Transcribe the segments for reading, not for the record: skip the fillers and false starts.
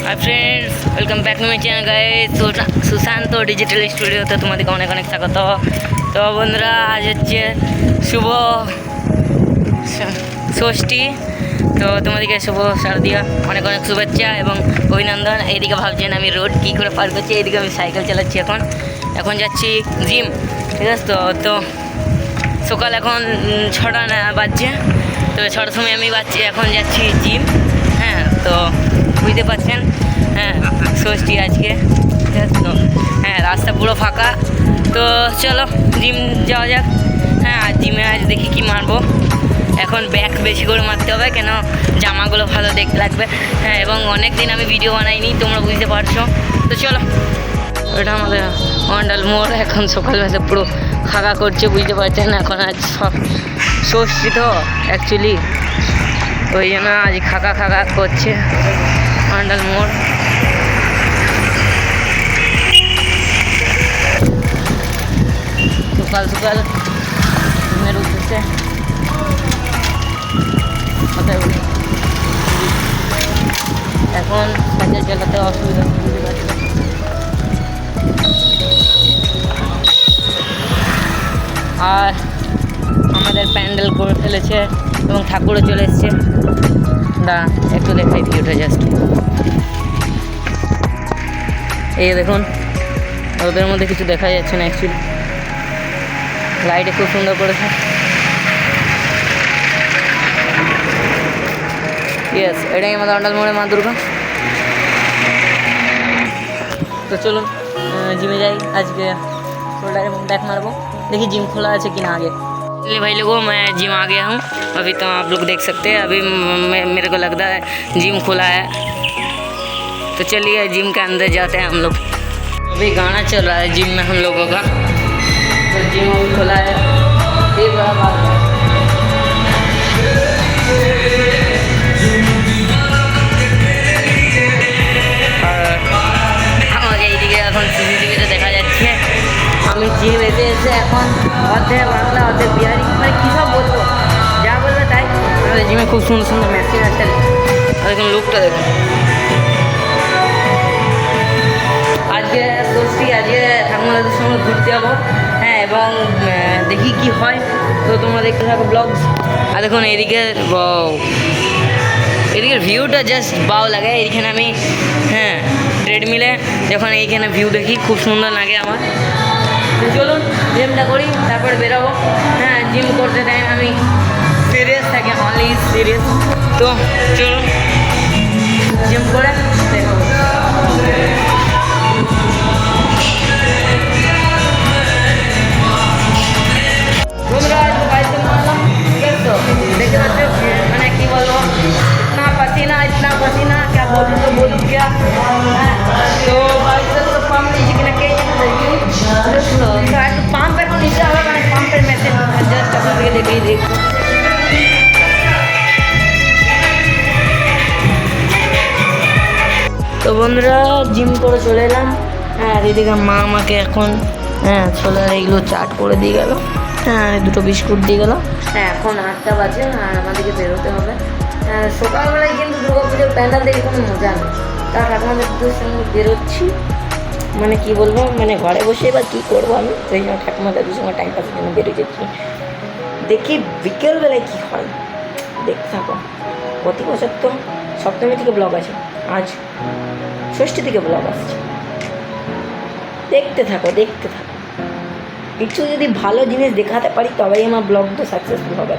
High friends, welcome back to my channel guys. Sushant digital স্টুডিওতে তোমাদেরকে অনেক অনেক স্বাগত। তো বন্ধুরা, আজ হচ্ছে শুভ ষষ্ঠী। তো তোমাদেরকে শুভ শারদীয়া অনেক অনেক শুভেচ্ছা এবং অভিনন্দন। এইদিকে ভাবছেন আমি রোড কী করে পার করছি, এইদিকে আমি সাইকেল চালাচ্ছি। এখন যাচ্ছি জিম, ঠিক আছে। তো সকাল এখন 6টা বাজছে। তো 6টার সময় আমি এখন যাচ্ছি জিম। হ্যাঁ, তো বুঝতে পারছেন, হ্যাঁ ষষ্ঠী আজকে, ঠিক আছে। তো হ্যাঁ, রাস্তা পুরো ফাঁকা। তো চলো জিম যাওয়া যাক। হ্যাঁ, জিমে আজ দেখি কি মারবো। এখন ব্যাক বেশি করে মারতে হবে, কেন জামাগুলো ভালো দেখতে লাগবে। হ্যাঁ, এবং অনেক দিন আমি ভিডিও বানাইনি, তোমরা বুঝতে পারছো। তো চলো, এটা আমাদের অন্ডাল মোড়। এখন সকালবেলা পুরো ফাঁকা করছে, বুঝতে পারছেন। এখন আজ সব ষষ্ঠী তো অ্যাকচুয়ালি, ওই জন্য আজ খাকা করছে অন্ডাল মোড়। সকাল সকাল ঘুমের উঠেছে। এখন সাইকেল চালাতে অসুবিধা, বুঝতে পারছি। আর আমাদের প্যান্ডেল করে ফেলেছে এবং ঠাকুরও চলে এসছে। একটু দেখাই ভিউটা জাস্ট। এই দেখুন, ওদের মধ্যে কিছু দেখা যাচ্ছে না অ্যাকচুয়ালি, লাইটে খুব সুন্দর করেছে। ইয়েস, এটাই আমাদের অন্ডাল মোড়ে মা দুর্গা। তো চলুন জিমে যাই আজকে, শোল্ডার এবং बैक मारबो। देखिए जिम खुला है कि ना आगे। भाई लोगों, मैं जिम आ गया हूँ अभी। तो आप लोग देख सकते हैं, अभी मेरे को लगता है जिम खुला है। तो चलिए जिम के अंदर जाते हैं हम लोग। अभी गाना चल रहा है जिम में हम लोगों का। तो जिम अभी खुला है, ये बड़ा बात है। এখন সিসিটিভিতে দেখা যাচ্ছে আমি জিম এসে এখন অর্ধেক বাংলা অর্ধেক বিহারি, মানে কী সব বলবো, যা বলবে তাই। আমাদের জিমে খুব সুন্দর সুন্দর মেশিন আছে। দেখুন লুকটা, দেখুন। আজকে ষষ্ঠী, আজকে ঠাকুমাদের সঙ্গে ঘুরতে যাবো। হ্যাঁ, এবং দেখি কি হয়। তো তোমরা দেখতে থাকো ব্লগ। আর দেখুন এদিকের ভিউটা জাস্ট বাও লাগে। এইখানে আমি ট্রেডমিলে যখন এইখানে ভিউ দেখি খুব সুন্দর লাগে আমার। তো চলুন জিমটা করি, তারপরে বেরোবো। হ্যাঁ, জিম করতে টাইম আমি সিরিয়াস থাকি, অনলি সিরিয়াস। তো চলুন জিম করে দেখো। বন্ধুরা বাড়িতে মারলাম, ঠিক আছে। তো দেখতে পাচ্ছ, মানে কী বলবো, इतना पसीना क्या बोलूँ क्या। तो पंप नीचे कि ना पंप पे नीचे होगा, पंप पे मैसेज जस्ट अपने देख। তো বন্ধুরা জিম করে চলে এলাম। হ্যাঁ, এদিকে মা আমাকে এখন ছোলার এইগুলো চাট করে দিয়ে গেল। হ্যাঁ, দুটো বিস্কুট দিয়ে গেল। হ্যাঁ, এখন 8টা বাজে আর আমাদেরকে বেরোতে হবে। সকালবেলায় কিন্তু দুর্গা পুজোর প্যান্ডেল দেখে কোনো মজা নেই। তার ঠাকুমাদের সঙ্গে বেরোচ্ছি, মানে কি বলবো, মানে ঘরে বসে এবার কী করবো আমি, সেই জন্য ঠাকুমাদের সঙ্গে টাইম পাসের জন্য বেরোয় যাচ্ছি। দেখি বিকেলবেলায় কী হয়, দেখতে থাকো। প্রতি বছর তো সপ্তমী থেকে ব্লগ আছে, আজ ষষ্ঠী থেকে ব্লগ আসছে। দেখতে থাকো। কিছু যদি ভালো জিনিস দেখাতে পারি তবেই আমার ব্লগ তো সাকসেসফুল হবে।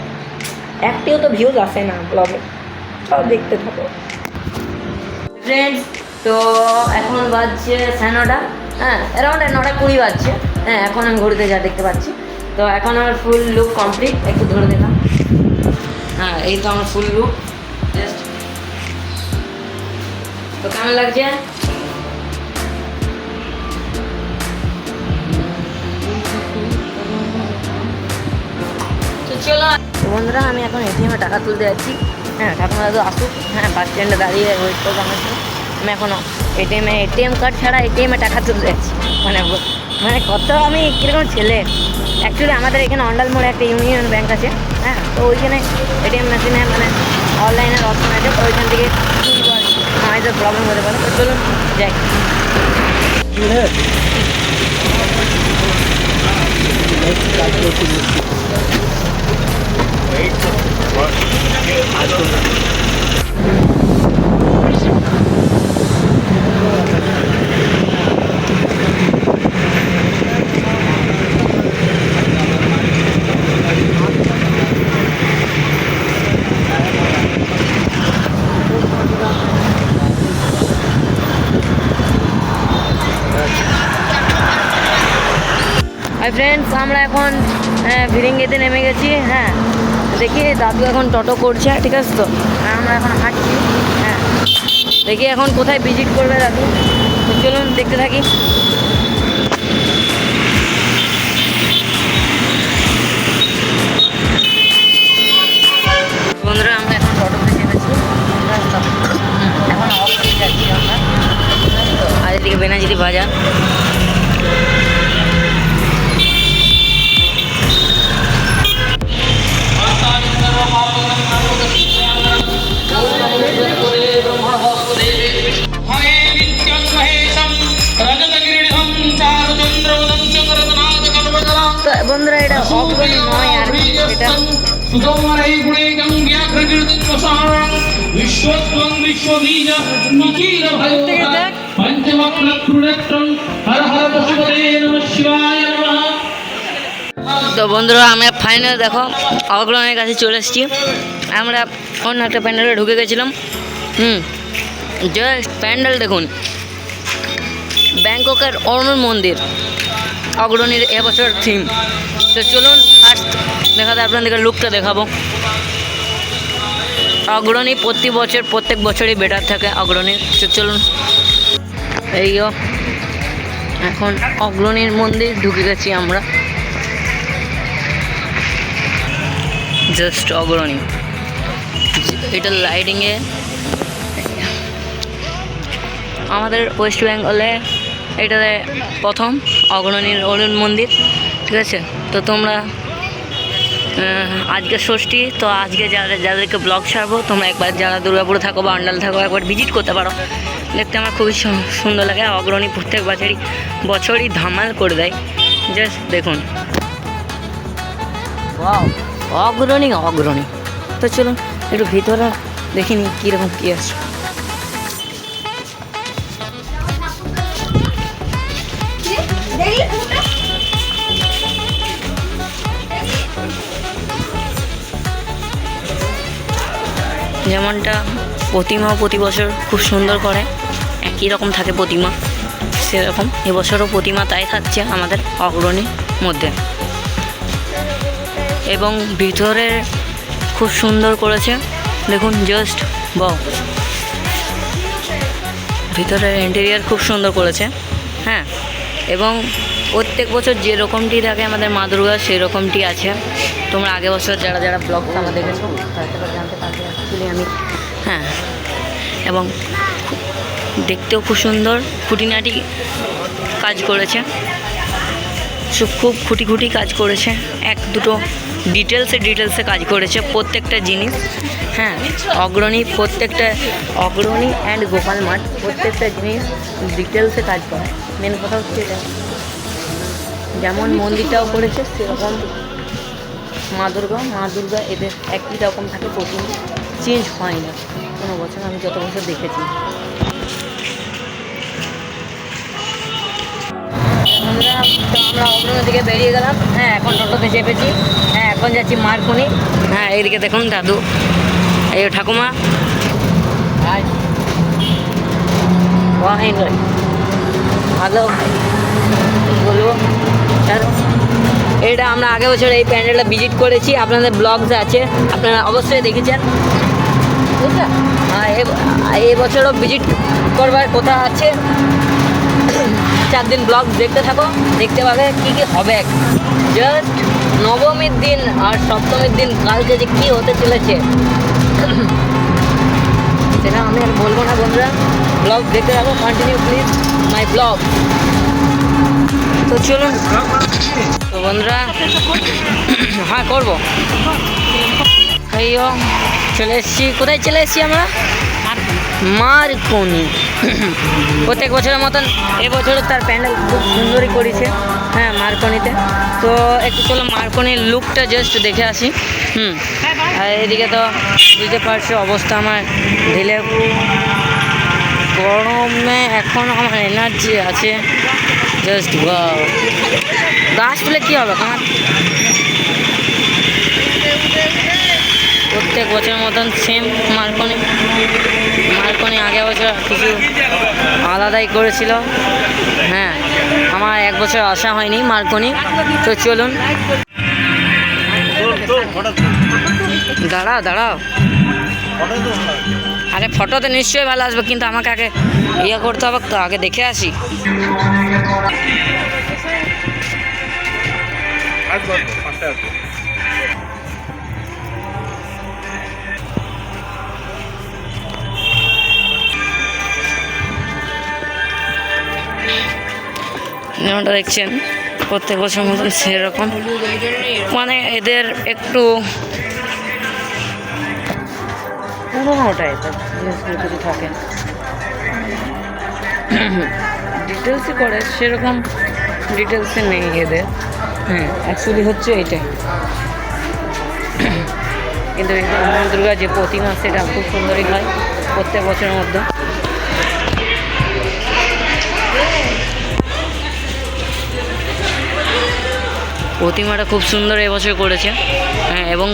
একটিও তো ভিউজ আসে না ব্লগে, সব দেখতে থাকো ফ্রেন্ডস। তো এখন বাজছে 9:30। হ্যাঁ, অ্যারাউন্ড 9:20 বাজছে। হ্যাঁ, এখন আমি ঘুরতে যা দেখতে পাচ্ছি। তো এখন আমার ফুল লুক কমপ্লিট, একটু ধরে দিলাম। হ্যাঁ, এই তো আমার ফুল লুক জাস্ট। তো কেমন লাগছে? তো চলো বন্ধুরা, আমি এখন এটিএমে টাকা তুলতে যাচ্ছি। হ্যাঁ, ঠাকুমারা তো আসুক। হ্যাঁ, বাস স্ট্যান্ডে দাঁড়িয়ে ওয়েট করবো আমার জন্য। আমি এখনও এটিএম কার্ড ছাড়া এটিএমে টাকা তুলতে যাচ্ছি। মানে কত আমি কীরকম ছেলে। অ্যাকচুয়ালি আমাদের এখানে অন্ডাল মোড়ে একটা ইউনিয়ন ব্যাঙ্ক আছে। হ্যাঁ, তো ওইখানে এটিএম মেশিনে মানে অনলাইনের অপশন আছে, তো ওইখান থেকে হয়তো প্রবলেম হতে পারে, তো চলুন যাই। হাই ফ্রেন্ডস, আমরা এখন ভিরিঙ্গিতে নেমে গেছি। হ্যাঁ, দেখি দাদু এখন টোটো করছে, ঠিক আছে তো, আর আমরা এখন হাঁটছি। হ্যাঁ, দেখি এখন কোথায় ভিজিট করবে দাদু, তো চলুন দেখতে থাকি। বন্ধুরা, আমরা এখন টোটোতে চেপেছি, এখন অফিসে যাচ্ছি আমরা। আর এদিকে বেনাজিরি বাজার। বন্ধুরা, এটা অগ্রণী নয়, আর এটা তো বন্ধুরা, আমরা ফাইনাল দেখো অগ্রণীর কাছে চলে এসেছি। আমরা অন্য একটা প্যান্ডেলে ঢুকে গেছিলাম। জাস্ট প্যান্ডেল দেখুন, ব্যাংককের অরুণ মন্দির, অগ্রণীর এবছর থিম। তো চলুন ফার্স্ট দেখাতে আপনাদেরকে লুকটা দেখাবো। অগ্রণী প্রত্যেক বছরই বেটার থাকে অগ্রণীর। তো চলুন, এইও এখন অগ্রণীর মন্দির ঢুকে গেছি আমরা। জাস্ট অগ্রণী, এটা লাইটিংয়ে আমাদের ওয়েস্ট বেঙ্গলে এটাতে প্রথম অগ্রণীর অরুণ মন্দির, ঠিক আছে। তো তোমরা আজকে ষষ্ঠী, তো আজকে যাদেরকে ব্লগ ছাড়বো, তোমরা একবার যারা দুর্গাপুরে থাকো বা আন্ডাল থাকো একবার ভিজিট করতে পারো, দেখতে আমার খুবই সুন্দর লাগে। অগ্রণী প্রত্যেক বছরই ধামাল করে দেয়। জাস্ট দেখুন, অগ্রণী। তো চলুন একটু ভিতরে দেখিনি কীরকম কী আছে। যেমনটা প্রতিমা প্রতি বছর খুব সুন্দর করে, একই রকম থাকে প্রতিমা, সেরকম এবছরও প্রতিমা তাই থাকছে আমাদের অগ্রণীর মধ্যে। এবং ভিতরে খুব সুন্দর করেছে দেখুন, জাস্ট বাও, ভিতরের ইন্টেরিয়ার খুব সুন্দর করেছে। হ্যাঁ, এবং প্রত্যেক বছর যেরকমটি থাকে আমাদের মা দুর্গা সেরকমটি আছে। তোমরা আগের বছর যারা ব্লগটা আমার দেখেছো তারা জানতে পারবে অ্যাকচুয়ালি আমি। হ্যাঁ, এবং দেখতেও খুব সুন্দর, খুঁটিনাটি কাজ করেছে, খুব খুঁটি কাজ করেছে, এক দুটো ডিটেলসে কাজ করেছে প্রত্যেকটা জিনিস। হ্যাঁ, অগ্রণী অ্যান্ড গোপাল মাঠ প্রত্যেকটা জিনিস ডিটেলসে কাজ করে। মেন কথা হচ্ছে এটা, যেমন মন্দিরটাও করেছে সেরকম মা দুর্গা এদের একই রকম থাকে, প্রতিমা চেঞ্জ হয় না কোনো বছর, আমি যত বছর দেখেছি। আমরা অগ্রণী দিকে বেরিয়ে গেলাম। হ্যাঁ, এখন টোটোতে চেপেছি। হ্যাঁ, এখন যাচ্ছি মারকুনি। হ্যাঁ, এইদিকে দেখুন দাদু, এই ঠাকুমা, ভালো বলবো। এটা আমরা আগের বছর এই প্যান্ডেলটা ভিজিট করেছি, আপনাদের ব্লগস আছে, আপনারা অবশ্যই দেখেছেন, বুঝলেন। এবছরও ভিজিট করবার কথা আছে। 4 দিন ব্লগ দেখতে থাকো, দেখতে পাবে কী হবে। জাস্ট নবমীর দিন আর সপ্তমীর দিন কালকে যে কী হতে চলেছে সেটা আমি আর বলবো না। বন্ধুরা, ব্লগ দেখতে থাকো, কন্টিনিউ প্লিজ মাই ব্লগ। তো চলুন, তো বন্ধুরা, হ্যাঁ করবো। চলে এসেছি, কোথায় চলে এসেছি আমরা? মার্কনি। প্রত্যেক বছরের মতন এবছরও তার প্যান্ডেল খুব সুন্দরই করেছে, হ্যাঁ মার্কনিতে। তো একটু চলো মার্কনির লুকটা জাস্ট দেখে আসি। আর এদিকে তো বুঝতে পারছো অবস্থা আমার ঢিলে, গরমে এখন আমার এনার্জি আছে জাস্ট। গাছ তুলে কী হবে আমার, প্রত্যেক বছরের মতন সেম মার্কনি আগের বছর কিছু আলাদাই করেছিল। হ্যাঁ আমার এক বছর আসা হয়নি মার্কনি। তো চলুন, দাঁড়াও আরে ফটো তো নিশ্চয়ই ভালো আসবে, কিন্তু আমাকে আগে ইয়ে করতে হবে তো, আগে দেখে আসি। যেমনটা দেখছেন প্রত্যেক বছর মতন সেরকম, মানে এদের একটু পুরোনোটা এটা জিনিসগুলো কিছু থাকে, ডিটেলসই করে সেরকম ডিটেলসে নেই এদের। অ্যাকচুয়ালি হচ্ছে এইটাই, কিন্তু মা দুর্গা যে প্রতিমা সেটা খুব সুন্দরই হয় প্রত্যেক বছরের মধ্যে। প্রতিমাটা খুব সুন্দর এবছর করেছে, হ্যাঁ, এবং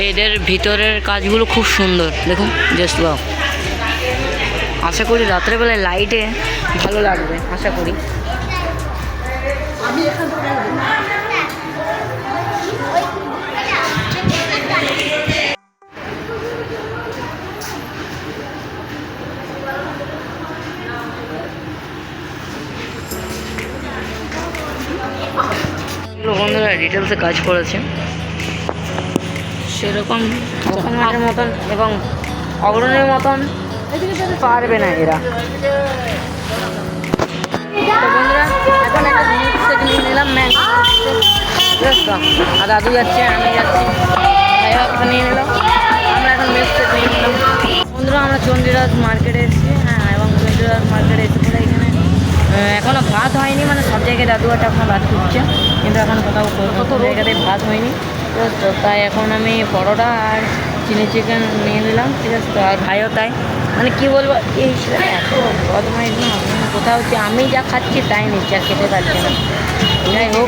এদের ভিতরের কাজগুলো খুব সুন্দর দেখুন, জাস্ট ওয়াও। আশা করি রাত্রেবেলায় লাইটে ভালো লাগবে, আশা করি। বন্ধুরা ডিটেলসে কাজ করেছে সেরকম মাঠের মতন এবং অগ্রণীর মতন পারবে না এরা। তো বন্ধুরা এখন একটা মিক্স সেট নিয়ে নিলাম, আর দাদু যাচ্ছে, আমি যাচ্ছি, ভাইয়া নিয়ে নিলাম, আমরা এখন মিক্স সেট নিয়ে নিলাম। বন্ধুরা আমরা চণ্ডীরাজ মার্কেটে এসেছি, হ্যাঁ, এবং চণ্ডীরাজ মার্কেটে এসে পরে এখানে এখনও ভাত হয়নি, মানে সব জায়গায় দাদু একটা এখন ভাত খুঁজছে, কিন্তু এখন কোথাও কত জায়গাতে ভাত হয়নি। তো তাই এখন আমি পরোটা আর চিলি চিকেন নিয়ে নিলাম, ঠিক আছে। তো আর ভাইও তাই, মানে কী বলবো, এই এত বদমাইশ না, কোথাও হচ্ছে আমি যা খাচ্ছি তাই নিচ্ছি, আর খেতে পারছি না। যাই হোক,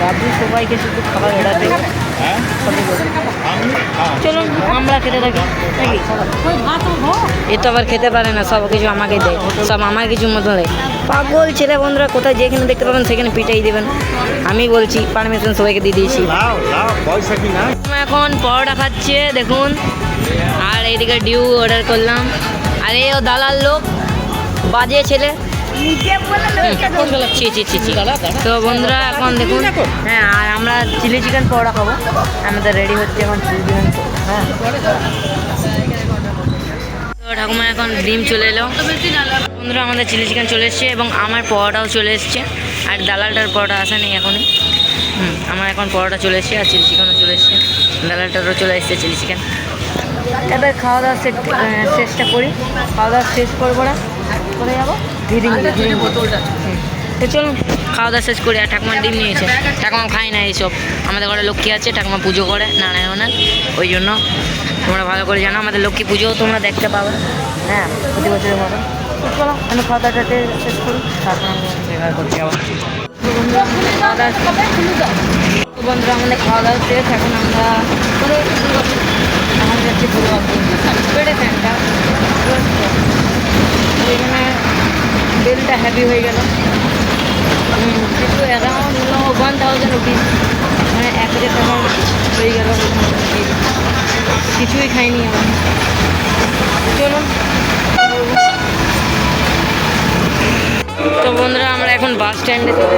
দাদু সবাইকে শুধু খাবার অর্ডার দেবে, চলুন আমরা খেতে থাকি নাকি। এ তো আবার খেতে পারে না, সব কিছু আমাকে দেয়, সব আমার কিছু মতো দেয়। পাগল ছেলে বন্ধুরা, কোথায় যেখানে দেখতে পাবেন সেখানে পিটাই দেবেন। আমি বলছি পারমিশন সবাইকে দিয়ে দিয়েছি। এখন পরোটা খাচ্ছে দেখুন, আর এইদিকে ডিউ অর্ডার করলাম। আরে ও দালাল লোক, বাজে ছেলে। তো বন্ধুরা এখন দেখুন, হ্যাঁ, আর আমরা চিলি চিকেন পকোড়া খাবো, আমাদের রেডি হচ্ছে এখন চিলি চিকেন। হ্যাঁ, তো ঠাকুমা এখন ডিম চলে এলো। বন্ধুরা আমাদের চিলি চিকেন চলে এসছে এবং আমার পরোটাও চলে এসছে, আর দালালটার পরোটা আসা নেই এখনই। আমার এখন পরোটা চলে এসছে আর চিলি চিকেনও চলে এসছে, দালালটারও চলে এসছে চিলি চিকেন। এবার খাওয়া দাওয়া শেষটা করি, খাওয়া দাওয়া শেষ করবো না, করে যাবো বোতলটা। তো চলুন খাওয়া দাওয়া শেষ করি। আর ঠাকুমার ডিম নিয়েছে, ঠাকুমা খায় না এইসব, আমাদের ঘরে লক্ষ্মী আছে, ঠাকুমা পুজো করে নারায়ণের, ওই জন্য তোমরা ভালো করে জানো, আমাদের লক্ষ্মী পুজোও তোমরা দেখতে পাবে, হ্যাঁ, প্রতি বছরের মতো। চলো আমি খাওয়া দাওয়াটা শেষ করি, তারপর আমি ব্যবহার করছি আবার। বন্ধুরা আমাদের খাওয়া দাওয়া শেষ, এখন আমরা যাচ্ছি পুরো পেটে ফ্যানটা, এখানে বিলটা হ্যাভি হয়ে গেল, কিন্তু অ্যারাউন্ড 1000 রুপিস, মানে 1000 টাকা হয়ে গেল। কিছুই খাইনি আমার। চলুন, তো বন্ধুরা আমরা এখন বাস স্ট্যান্ডে চলে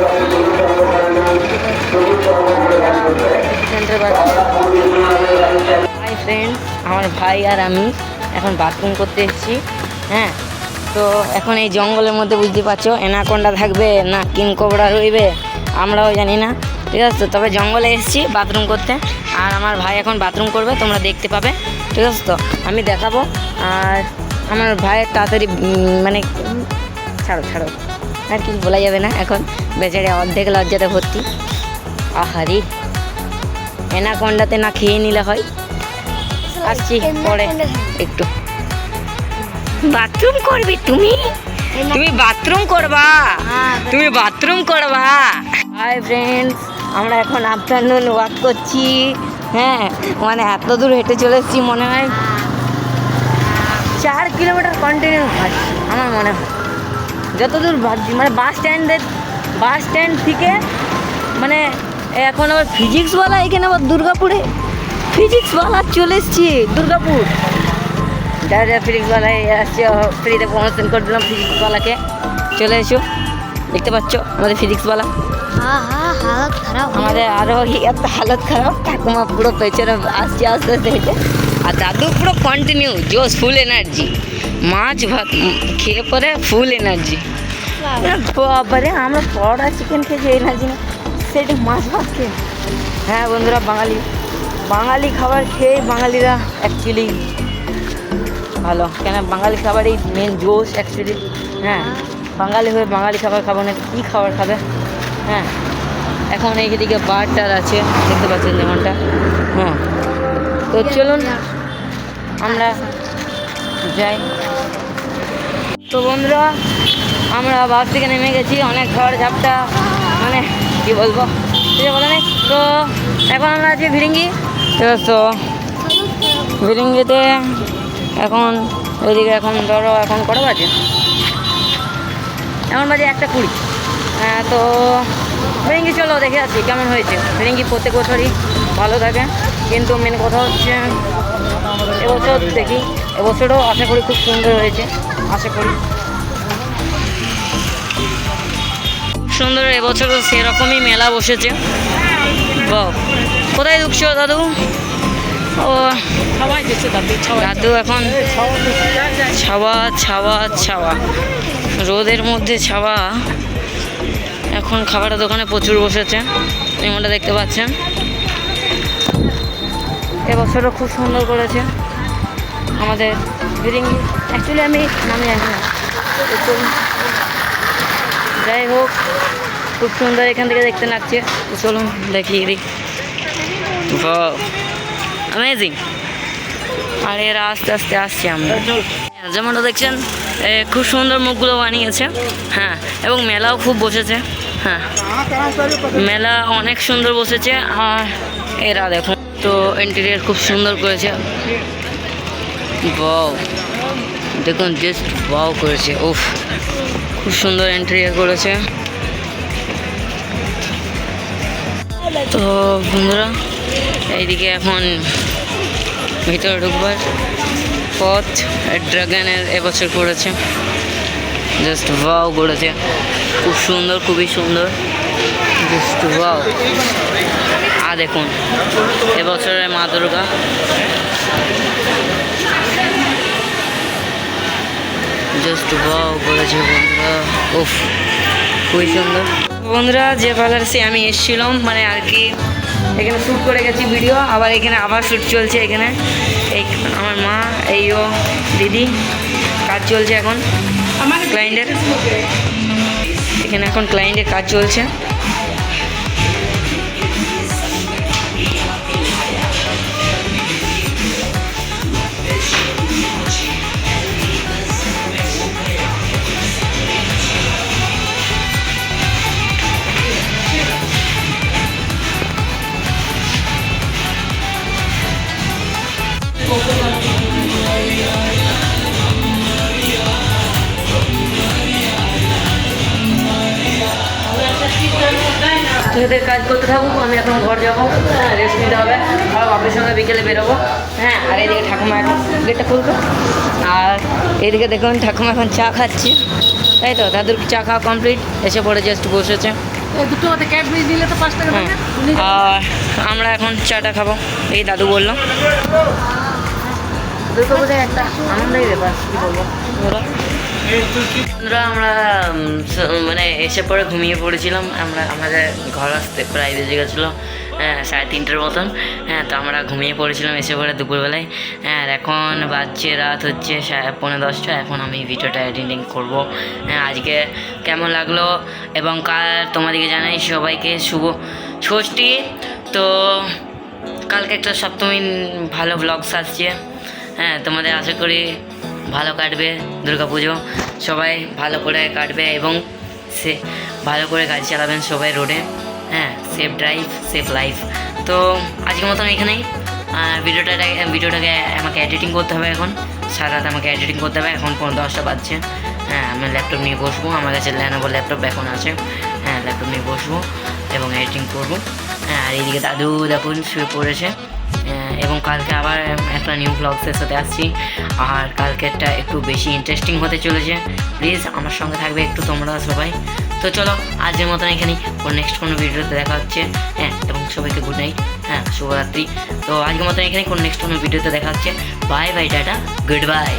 হাই ফ্রেন্ডস, আমার ভাই আর আমি এখন বাথরুম করতে এসেছি, হ্যাঁ। তো এখন এই জঙ্গলের মধ্যে বুঝতে পারছো অ্যানাকোন্ডা থাকবে না কিং কোবরা রইবে আমরাও জানি না, ঠিক আছে। তো তবে জঙ্গলে এসেছি বাথরুম করতে, আর আমার ভাই এখন বাথরুম করবে, তোমরা দেখতে পাবে, ঠিক আছে। তো আমি দেখাবো, আর আমার ভাইয়ের তাড়াতাড়ি মানে ছাড়ো ছাড়ো, আর কিছু বলা যাবে না এখন, বেচারে অর্ধেক লজ্জাতে ভর্তি। আহারি, অ্যানাকোন্ডাতে না খেয়ে নিলে হয়। আসছি পরে একটু। বাথরুম করবে তুমি? তুমি বাথরুম করবা? তুমি বাথরুম করবা? হাই ফ্রেন্ডস, আমরা এখন আফটারনুন ওয়াক করছি। হ্যাঁ, মানে এত দূর হেঁটে চলে এসেছি, মনে হয় 4 কিলোমিটার কন্টিনিউ হাঁটছি আমার মনে হয়, যতদূর ভাবছি। মানে বাস স্ট্যান্ড থেকে মানে এখন আবার ফিজিক্সওয়ালা, এখানে আবার দুর্গাপুরে ফিজিক্সওয়ালা চলে এসেছি দুর্গাপুর। যারা ফিজিক্সওয়ালায় আসছে ফ্রিতে প্রমোশন করে দিলাম ফিজিক্সওয়ালাকে। চলে এসো, দেখতে পাচ্ছ আমাদের ফিজিক্সওয়ালা। আমাদের আরও এত হালত খারাপ, ঠাকুমা পুরো পেছনে আসছে আস্তে আস্তে হেঁটে, আর দাদু পুরো কন্টিনিউ জোস, ফুল এনার্জি। মাছ ভাত খেয়ে পরে ফুল এনার্জি। বাবারে, আমরা পরোটা চিকেন খেয়েছি এনার্জি না, সেটা মাছ ভাত খেয়ে। হ্যাঁ বন্ধুরা, বাঙালি খাবার খেয়ে বাঙালিরা অ্যাকচুয়ালি ভালো, কেন বাঙালি খাবারই মেন জোশ অ্যাকচুয়ালি। হ্যাঁ, বাঙালি হয়ে বাঙালি খাবার খাবো না, কী খাবার খাবে? হ্যাঁ, এখন এইদিকে বারটার আছে, দেখতে পাচ্ছেন যেমনটা। হ্যাঁ, তো চলুন আমরা যাই। তো বন্ধুরা, আমরা বাস থেকে নেমে গেছি, অনেক ঝড় ঝাপটা, মানে কী বলবো কিছু বলে নেই। তো এখন আমরা আছি ভিরিঙ্গি। তো ভিরিঙ্গিতে এখন ওইদিকে এখন ধরো এখন কটা বাজে, এখন বাজে 1:20। হ্যাঁ, তো ভিরিঙ্গি চলো দেখে আসি কেমন হয়েছে। ভিরিঙ্গি প্রত্যেক বছরই ভালো থাকে, কিন্তু মেন কথা হচ্ছে এবছর দেখি, এবছরও আশা করি খুব সুন্দর হয়েছে, আশা করি সুন্দর। এবছরও সেরকমই মেলা বসেছে। বাহ, কোথায় ঢুকছো দাদু? ও দাদু এখন ছাওয়া রোদের মধ্যে ছাওয়া। এখন খাবারের দোকানে প্রচুর বসেছে, এমনটা দেখতে পাচ্ছেন। এবছরও খুব সুন্দর করেছে আমাদের ভিরিঙ্গি। অ্যাকচুয়ালি আমি নামে জানি না, যাই হোক খুব সুন্দর এখান থেকে দেখতে লাগছে। তো চলুন দেখিয়ে দিই। অ্যামেজিং। আর এরা আস্তে আস্তে আসছে, আমরা যেমনটা দেখছেন খুব সুন্দর মুখগুলো বানিয়েছে। হ্যাঁ, এবং মেলাও খুব বসেছে। হ্যাঁ, মেলা অনেক সুন্দর বসেছে। আর এরা দেখুন তো ইন্টেরিয়ার খুব সুন্দর করেছে। বাও, দেখুন জাস্ট বাও করেছে, উফ খুব সুন্দর ইন্টেরিয়ার করেছে। তো বন্ধুরা, এইদিকে এখন ভিতরে ঢুকবার পথ ড্রাগনের এবছর করেছে, জাস্ট ওয়াও করেছে, খুব সুন্দর, খুবই সুন্দর, জাস্ট ওয়াও। আর দেখুন এবছরের মা দুর্গা, জাস্ট ওয়াও করেছে বন্ধুরা, উফ খুবই সুন্দর। বন্ধুরা, যে পার্লারে আমি এসেছিলাম মানে আর কি এখানে শ্যুট করে গেছি ভিডিও, আবার এখানে আবার শ্যুট চলছে। এখানে এই আমার মা, এইও দিদি, কাজ চলছে এখন ক্লায়েন্টের, এখানে এখন ক্লায়েন্টের কাজ চলছে। এদের কাজ করতে থাকুক, আমি এখন ঘর যাবো, রেস্ট নিতে হবে, আর বাপের সঙ্গে বিকেলে বেরোবো। হ্যাঁ, আর এইদিকে ঠাকুমা এখন গেটটা খুলতো, আর এইদিকে দেখুন ঠাকুমা এখন চা খাচ্ছি, তাই তো দাদুর চা খাওয়া কমপ্লিট, এসে পড়ে জাস্ট বসেছে। আর আমরা এখন চাটা খাবো, এই দাদু বললো। দুটো বোধহয় একটা আনন্দের ব্যাপার, কী বলবো। বন্ধুরা আমরা মানে এসে পরে ঘুমিয়ে পড়েছিলাম। আমাদের ঘর আসতে প্রায় বেজে গেছিলো 3:30 মতন। তো আমরা ঘুমিয়ে পড়েছিলাম এসে পরে দুপুরবেলায়। আর এখন বাজছে রাত হচ্ছে 9:30। এখন আমি ভিডিওটা এডিটিং করবো। আজকে কেমন লাগলো এবং কাল তোমাদেরকে জানাই সবাইকে শুভ ষষ্ঠী। তো কালকে একটা সপ্তমী ভালো ব্লগস আসছে। তোমাদের আশা করি ভালো কাটবে দুর্গা পুজো, সবাই ভালো করে কাটবে এবং সে ভালো করে গাড়ি চালাবেন সবাই রোডে। Safe drive safe life. তো আজকের মতন এখানেই ভিডিওটাকে আমাকে এডিটিং করতে হবে। এখন সারা রাত আমাকে এডিটিং করতে হবে। এখন 10টা বাজছে। আমি ল্যাপটপ নিয়ে বসবো। আমার কাছে ল্যানোভো ল্যাপটপ এখন আছে। ল্যাপটপ নিয়ে বসবো এবং এডিটিং করবো। আর এইদিকে দাদু দেখুন শুয়ে পড়েছে। এবং কালকে আবার একটা নিউ ব্লগসের সাথে আসছি। আর কালকেরটা একটু বেশি ইন্টারেস্টিং হতে চলেছে। প্লিজ আমার সঙ্গে থাকবে একটু তোমরা সবাই। তো চলো আজকের মতন এখানেই, নেক্সট কোনো ভিডিওতে দেখা হচ্ছে। এবং সবাইকে গুড নাইট, শুভরাত্রি। তো আজকের মতন এখানে নেক্সট কোনো ভিডিওতে দেখা হচ্ছে। Bye bye, tata, good bye.